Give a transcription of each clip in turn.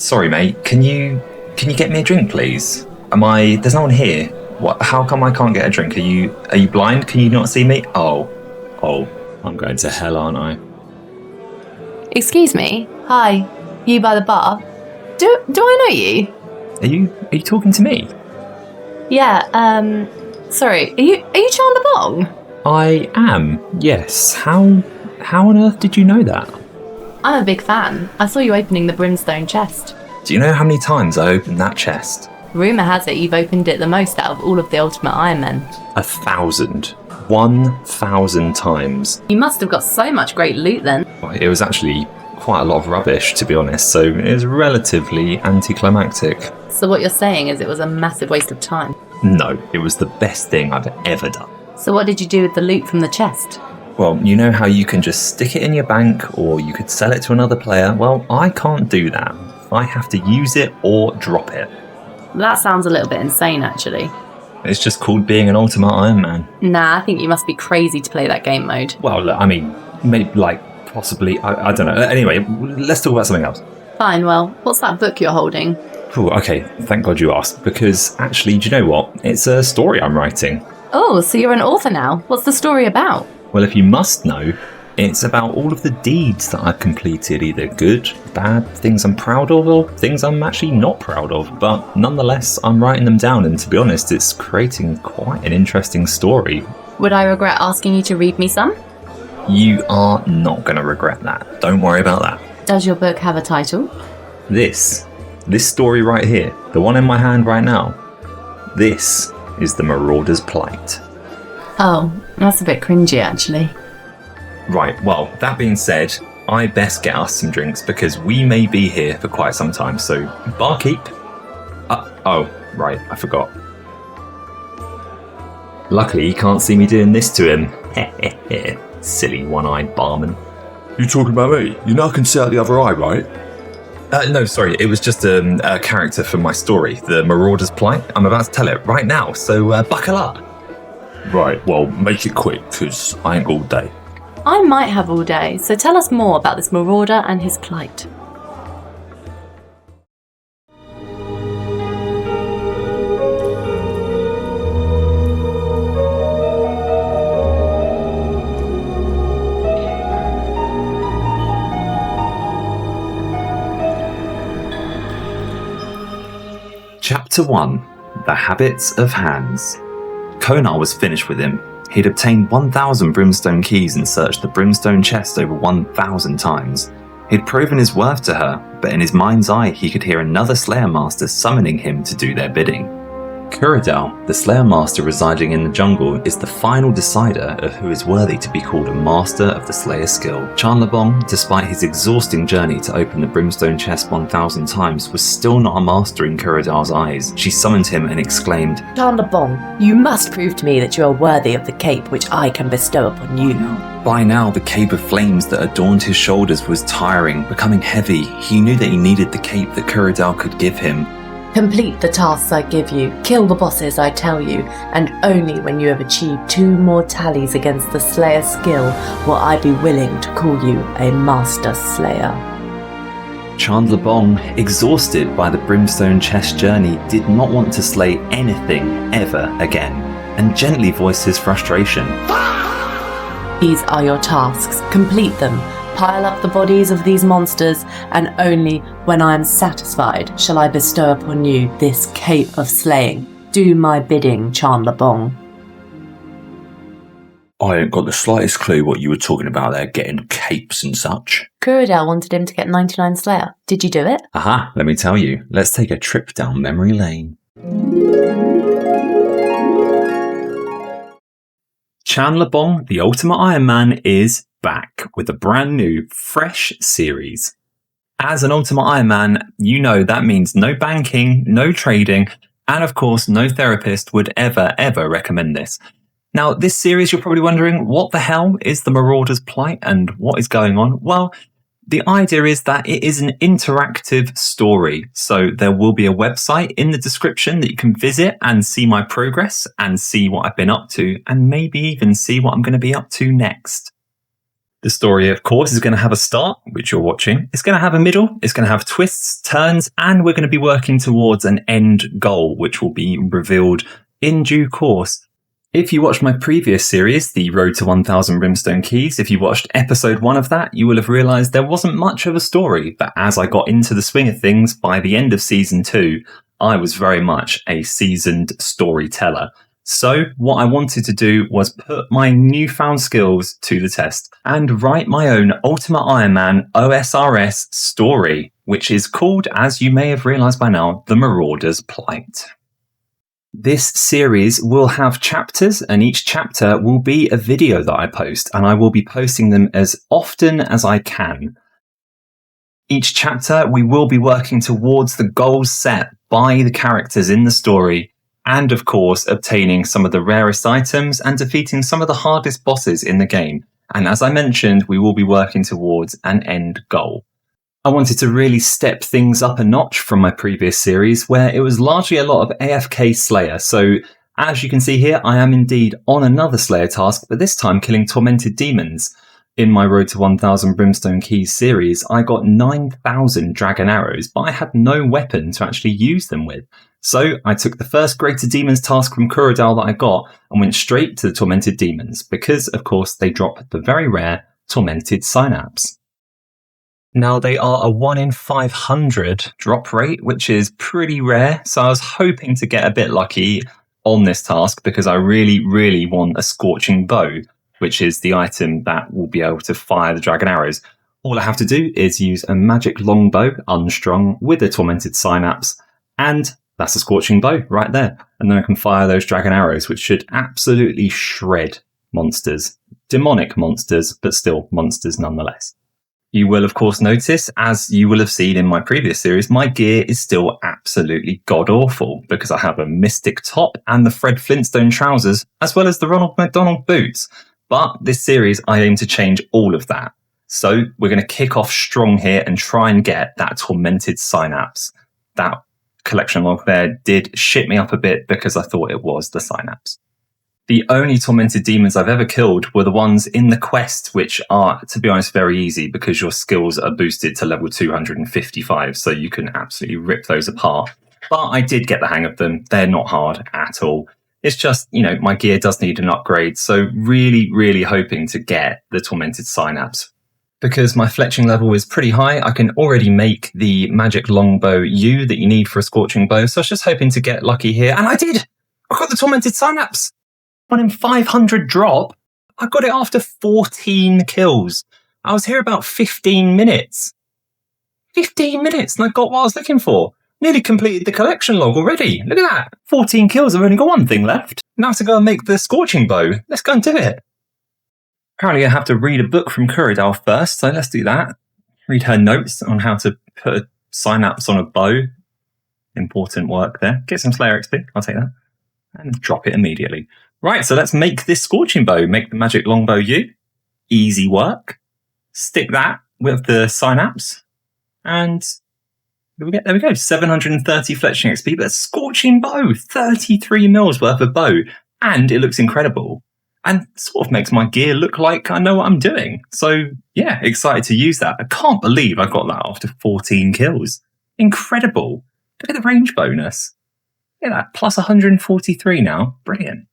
Sorry, mate. Can you get me a drink, please? There's no one here. What? How come I can't get a drink? Are you blind? Can you not see me? Oh, I'm going to hell, aren't I? Excuse me. Hi. You by the bar? Do I know you? Are you talking to me? Yeah. Sorry. Are you ChandlerBong? I am. Yes. How on earth did you know that? I'm a big fan. I saw you opening the brimstone chest. Do you know how many times I opened that chest? Rumour has it you've opened it the most out of all of the Ultimate Ironmen. 1,000. 1,000 times. You must have got so much great loot then. It was actually quite a lot of rubbish, to be honest, so it was relatively anticlimactic. So what you're saying is it was a massive waste of time? No, it was the best thing I've ever done. So what did you do with the loot from the chest? Well, you know how you can just stick it in your bank or you could sell it to another player? Well, I can't do that. I have to use it or drop it. That sounds a little bit insane, actually. It's just called being an Ultimate Ironman. Nah, I think you must be crazy to play that game mode. Well, look, I mean, maybe, possibly, I don't know. Anyway, let's talk about something else. Fine, well, what's that book you're holding? Ooh, okay, thank God you asked, because actually, do you know what? It's a story I'm writing. Oh, so you're an author now. What's the story about? Well, if you must know, it's about all of the deeds that I've completed, either good, bad, things I'm proud of, or things I'm actually not proud of. But nonetheless, I'm writing them down, and to be honest, it's creating quite an interesting story. Would I regret asking you to read me some? You are not going to regret that. Don't worry about that. Does your book have a title? This story right here, the one in my hand right now, this is the Marauder's Plight. Oh, that's a bit cringy, actually. Right, well, that being said, I best get us some drinks because we may be here for quite some time, so barkeep. Oh, right, I forgot. Luckily, he can't see me doing this to him. Silly one-eyed barman. You talking about me? You know I can see out the other eye, right? No, sorry, it was just a character from my story, the Marauder's Plight. I'm about to tell it right now, so buckle up. Right, well, make it quick, because I ain't got all day. I might have all day, so tell us more about this Marauder and his plight. Chapter 1. The Habits of Hands. Konar was finished with him. He'd obtained 1,000 brimstone keys and searched the brimstone chest over 1,000 times. He'd proven his worth to her, but in his mind's eye he could hear another Slayer Master summoning him to do their bidding. Kuradal, the Slayer Master residing in the jungle, is the final decider of who is worthy to be called a Master of the Slayer skill. ChandlerBong, despite his exhausting journey to open the brimstone chest 1,000 times, was still not a master in Kuradal's eyes. She summoned him and exclaimed, ChandlerBong, you must prove to me that you are worthy of the cape which I can bestow upon you. By now, the cape of flames that adorned his shoulders was tiring, becoming heavy. He knew that he needed the cape that Kuradal could give him. Complete the tasks I give you, kill the bosses I tell you, and only when you have achieved 2 more tallies against the Slayer skill will I be willing to call you a Master Slayer. ChandlerBong, exhausted by the brimstone chest journey, did not want to slay anything ever again, and gently voiced his frustration. These are your tasks. Complete them. Pile up the bodies of these monsters, and only when I am satisfied shall I bestow upon you this cape of slaying. Do my bidding, ChandlerBong. I ain't got the slightest clue what you were talking about there, getting capes and such. Kuradal wanted him to get 99 Slayer. Did you do it? Aha, let me tell you. Let's take a trip down memory lane. ChandlerBong, the Ultimate Ironman, is back with a brand new, fresh series. As an Ultimate Ironman, you know that means no banking, no trading, and of course, no therapist would ever recommend this. Now, this series, you're probably wondering, what the hell is the Marauder's Plight and what is going on? Well, the idea is that it is an interactive story. So there will be a website in the description that you can visit and see my progress and see what I've been up to and maybe even see what I'm going to be up to next. The story, of course, is going to have a start, which you're watching. It's going to have a middle. It's going to have twists, turns, and we're going to be working towards an end goal, which will be revealed in due course. If you watched my previous series, The Road to 1000 Brimstone Keys, if you watched episode 1 of that, you will have realised there wasn't much of a story, but as I got into the swing of things, by the end of season 2, I was very much a seasoned storyteller. So what I wanted to do was put my newfound skills to the test and write my own Ultimate Ironman OSRS story, which is called, as you may have realised by now, The Marauder's Plight. This series will have chapters, and each chapter will be a video that I post, and I will be posting them as often as I can. Each chapter, we will be working towards the goals set by the characters in the story, and of course, obtaining some of the rarest items and defeating some of the hardest bosses in the game. And as I mentioned, we will be working towards an end goal. I wanted to really step things up a notch from my previous series, where it was largely a lot of AFK Slayer. So as you can see here, I am indeed on another Slayer task, but this time killing tormented demons. In my Road to 1000 Brimstone Keys series, I got 9,000 dragon arrows, but I had no weapon to actually use them with. So I took the first Greater Demons task from Kurodal that I got and went straight to the Tormented Demons, because of course they drop the very rare Tormented Synapse. Now, they are a 1 in 500 drop rate, which is pretty rare, so I was hoping to get a bit lucky on this task because I really, really want a Scorching Bow, which is the item that will be able to fire the dragon arrows. All I have to do is use a magic longbow, unstrung, with a Tormented Synapse, and that's a Scorching Bow right there. And then I can fire those dragon arrows, which should absolutely shred monsters. Demonic monsters, but still monsters nonetheless. You will, of course, notice, as you will have seen in my previous series, my gear is still absolutely god-awful because I have a Mystic top and the Fred Flintstone trousers, as well as the Ronald McDonald boots. But this series, I aim to change all of that. So we're going to kick off strong here and try and get that Tormented Synapse. That collection log there did shit me up a bit because I thought it was the Synapse. The only Tormented Demons I've ever killed were the ones in the quest, which are, to be honest, very easy because your skills are boosted to level 255, so you can absolutely rip those apart. But I did get the hang of them. They're not hard at all. It's just, my gear does need an upgrade, so really, really hoping to get the Tormented Synapse. Because my fletching level is pretty high, I can already make the magic longbow U that you need for a Scorching Bow, so I was just hoping to get lucky here, and I did! I got the Tormented Synapse! 1 in 500 drop. I got it after 14 kills. I was here about 15 minutes. 15 minutes and I got what I was looking for. Nearly completed the collection log already. Look at that. 14 kills. I've only got one thing left. Now to go and make the Scorching Bow. Let's go and do it. Apparently I have to read a book from Kurodal first, so let's do that. Read her notes on how to put a synapse on a bow. Important work there. Get some Slayer XP. I'll take that. And drop it immediately. Right, so let's make this Scorching Bow. Make the magic longbow U. Easy work. Stick that with the synapse. And there we go. 730 fletching XP, but a Scorching Bow. 33 mils worth of bow. And it looks incredible. And sort of makes my gear look like I know what I'm doing. So, yeah, excited to use that. I can't believe I got that after 14 kills. Incredible. Look at the range bonus. Look at that. Plus 143 now. Brilliant.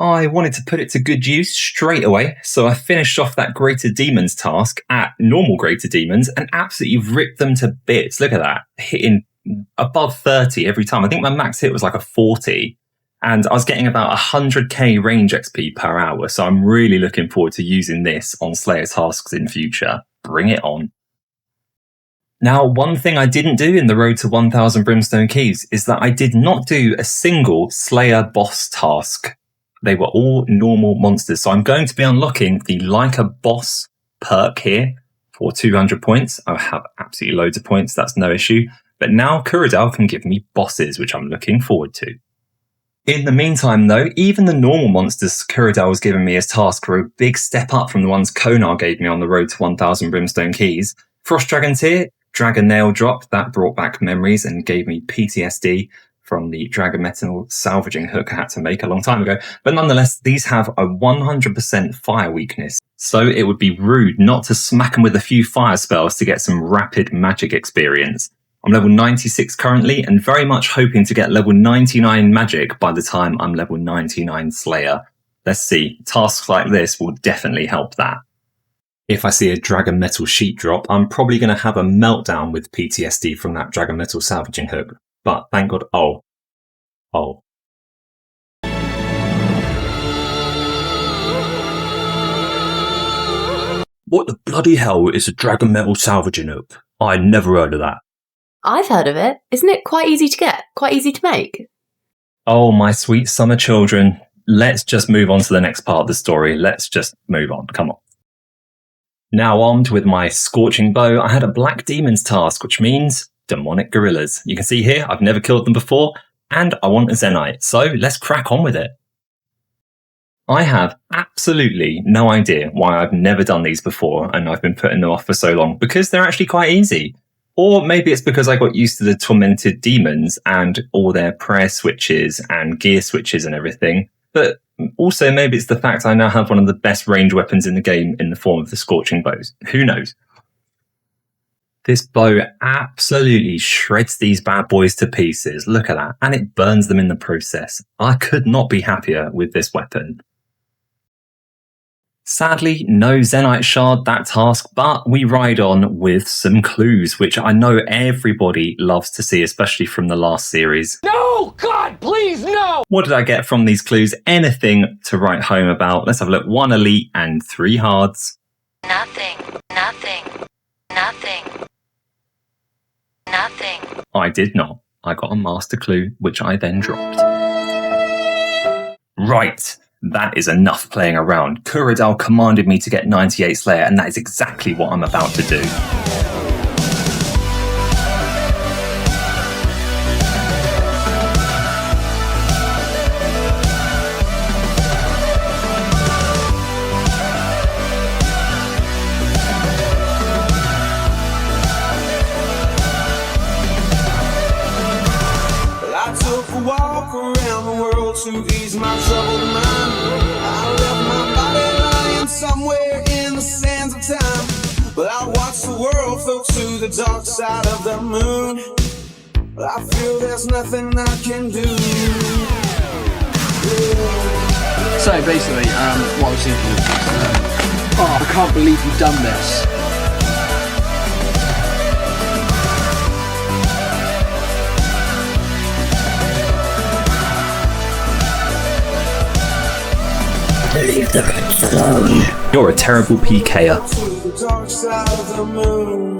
I wanted to put it to good use straight away, so I finished off that Greater Demons task at normal Greater Demons and absolutely ripped them to bits. Look at that, hitting above 30 every time. I think my max hit was like a 40, and I was getting about 100k range XP per hour, so I'm really looking forward to using this on Slayer tasks in future. Bring it on. Now, one thing I didn't do in the Road to 1000 Brimstone Keys is that I did not do a single Slayer boss task. They were all normal monsters. So I'm going to be unlocking the Like a Boss perk here for 200 points. I have absolutely loads of points. That's no issue. But now Kurodal can give me bosses, which I'm looking forward to. In the meantime, though, even the normal monsters Kurodal was giving me as task were a big step up from the ones Konar gave me on the Road to 1000 Brimstone Keys. Frost Dragon's here. Dragon Nail drop. That brought back memories and gave me PTSD from the Dragon Metal salvaging hook I had to make a long time ago. But nonetheless, these have a 100% fire weakness. So it would be rude not to smack them with a few fire spells to get some rapid magic experience. I'm level 96 currently and very much hoping to get level 99 magic by the time I'm level 99 Slayer. Let's see, tasks like this will definitely help that. If I see a Dragon Metal sheet drop, I'm probably going to have a meltdown with PTSD from that Dragon Metal salvaging hook. But thank God, oh. What the bloody hell is a Dragon Metal salvaging hook? I never heard of that. I've heard of it. Isn't it quite easy to get? Quite easy to make? Oh, my sweet summer children. Let's just move on to the next part of the story. Let's just move on. Come on. Now armed with my scorching bow, I had a Black Demons task, which means demonic gorillas. You can see here, I've never killed them before, and I want a Zenite. So let's crack on with it. I have absolutely no idea why I've never done these before and I've been putting them off for so long, because they're actually quite easy. Or maybe it's because I got used to the tormented demons and all their prayer switches and gear switches and everything. But also maybe it's the fact I now have one of the best range weapons in the game in the form of the scorching bows. Who knows? This bow absolutely shreds these bad boys to pieces. Look at that. And it burns them in the process. I could not be happier with this weapon. Sadly, no Zenite shard that task, but we ride on with some clues, which I know everybody loves to see, especially from the last series. No! God, please, no! What did I get from these clues? Anything to write home about? Let's have a look. 1 elite and 3 hards. Nothing. I did not. I got a master clue, which I then dropped. Right. That is enough playing around. Kuradal commanded me to get 98 Slayer, and that is exactly what I'm about to do. I took a walk around the world to ease my troubled mind. I left my body lying somewhere in the sands of time. But I watched the world float to the dark side of the moon. But I feel there's nothing I can do. So basically, what I was thinking was, I can't believe you've done this. Leave the reds alone. You're a terrible PKer. To the dark side of the moon.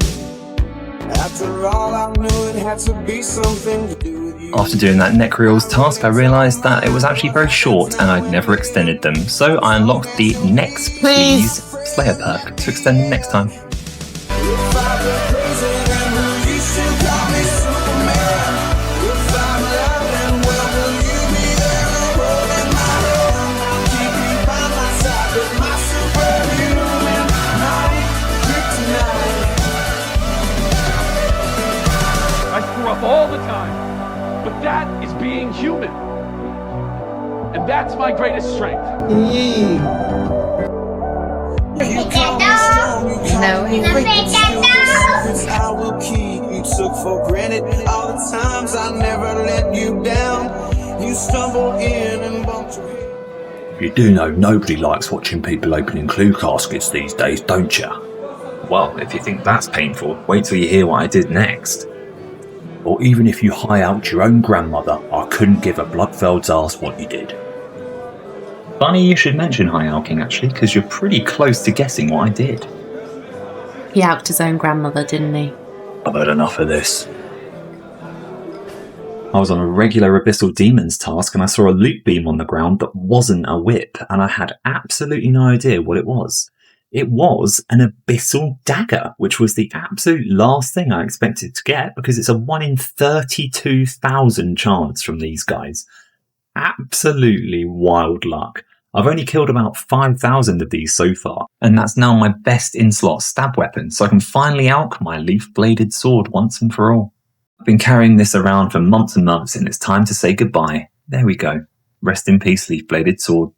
After all, I knew it had to be something to do with you. After doing that Necreal's task, I realised that it was actually very short and I'd never extended them. So I unlocked the Next Please Slayer perk to extend them next time. If I've been crazy, then will you still call me Superman? If I'm alive, then will you be there holding my hand? I'll keep you by my side with my superhuman mighty kryptonite. I screw up all the time, but that is being human. And that's my greatest strength. You call me strong, you call me weak, but still the secrets I will keep. You took for granted all the times I never let you down. You stumbled in and bumped your head. You do know nobody likes watching people opening clue caskets these days, don't you? Well, if you think that's painful, wait till you hear what I did next. Or even if you high out your own grandmother, I couldn't give a Bloodfeld's ass what you did. Funny you should mention High Alking actually, because you're pretty close to guessing what I did. He outed his own grandmother, didn't he? I've had enough of this. I was on a regular Abyssal Demons task and I saw a loot beam on the ground that wasn't a whip, and I had absolutely no idea what it was. It was an Abyssal Dagger, which was the absolute last thing I expected to get because it's a 1 in 32,000 chance from these guys. Absolutely wild luck. I've only killed about 5,000 of these so far, and that's now my best in-slot stab weapon, so I can finally alch my leaf-bladed sword once and for all. I've been carrying this around for months and months, and it's time to say goodbye. There we go. Rest in peace, leaf-bladed sword.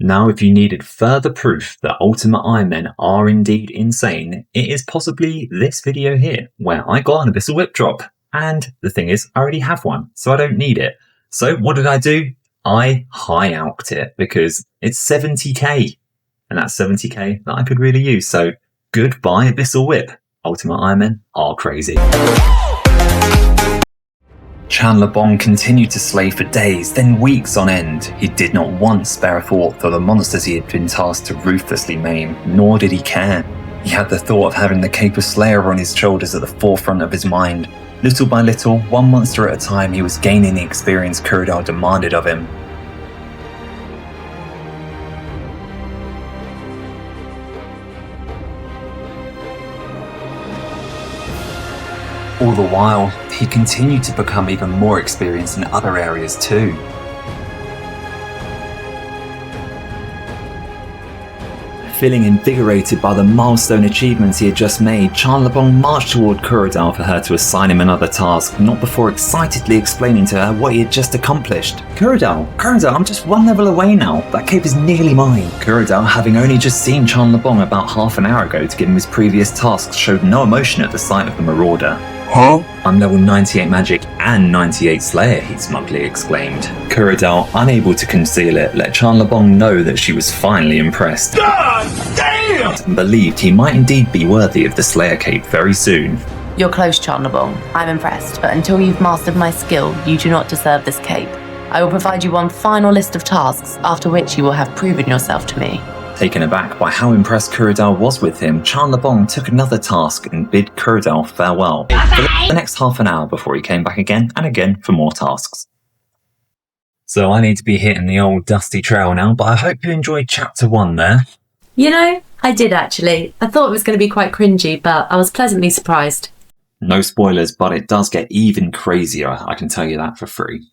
Now, if you needed further proof that Ultimate Ironmen are indeed insane, it is possibly this video here, where I got an Abyssal Whip drop. And the thing is, I already have one, so I don't need it. So what did I do? I high-alked it, because it's 70k. And that's 70k that I could really use, so goodbye Abyssal Whip. Ultimate Ironmen are crazy. ChandlerBong continued to slay for days, then weeks on end. He did not once spare a thought for the monsters he had been tasked to ruthlessly maim, nor did he care. He had the thought of having the Cape of Slayer on his shoulders at the forefront of his mind. Little by little, one monster at a time, he was gaining the experience Kurodal demanded of him. All the while, he continued to become even more experienced in other areas too. Feeling invigorated by the milestone achievements he had just made, ChandlerBong marched toward Kurodal for her to assign him another task, not before excitedly explaining to her what he had just accomplished. Kurodal, I'm just one level away now. That cape is nearly mine. Kurodal, having only just seen ChandlerBong about half an hour ago to give him his previous tasks, showed no emotion at the sight of the Marauder. Huh? I'm level 98 magic and 98 slayer, he smugly exclaimed. Kurodal, unable to conceal it, let ChandlerBong know that she was finally impressed. God damn! And believed he might indeed be worthy of the Slayer cape very soon. You're close, ChandlerBong. I'm impressed, but until you've mastered my skill, you do not deserve this cape. I will provide you one final list of tasks, after which you will have proven yourself to me. Taken aback by how impressed Kurodal was with him, ChandlerBong took another task and bid Kurodal farewell for the next half an hour before he came back again and again for more tasks. So I need to be hitting the old dusty trail now, but I hope you enjoyed chapter 1 there. You know, I did actually. I thought it was going to be quite cringy, but I was pleasantly surprised. No spoilers, but it does get even crazier, I can tell you that for free.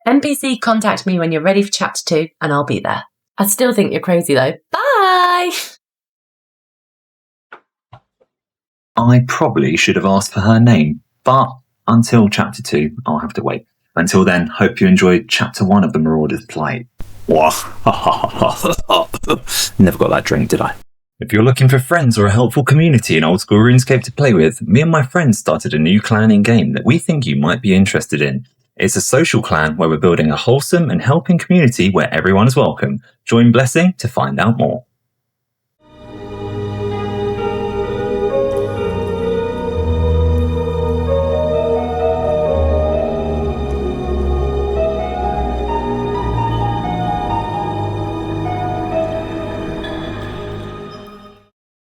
NPC, contact me when you're ready for chapter 2 and I'll be there. I still think you're crazy though. Bye! I probably should have asked for her name, but until chapter 2, I'll have to wait. Until then, hope you enjoyed chapter 1 of the Marauder's Plight. Never got that drink, did I? If you're looking for friends or a helpful community in Old School Runescape to play with, me and my friends started a new clan in-game that we think you might be interested in. It's a social clan where we're building a wholesome and helping community where everyone is welcome. Join Blessing to find out more.